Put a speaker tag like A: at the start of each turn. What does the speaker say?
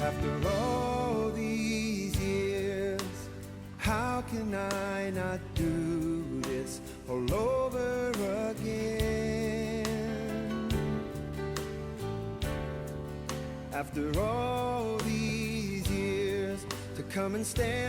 A: After all these years, how can I not do this all over again? After all these years, to come and stand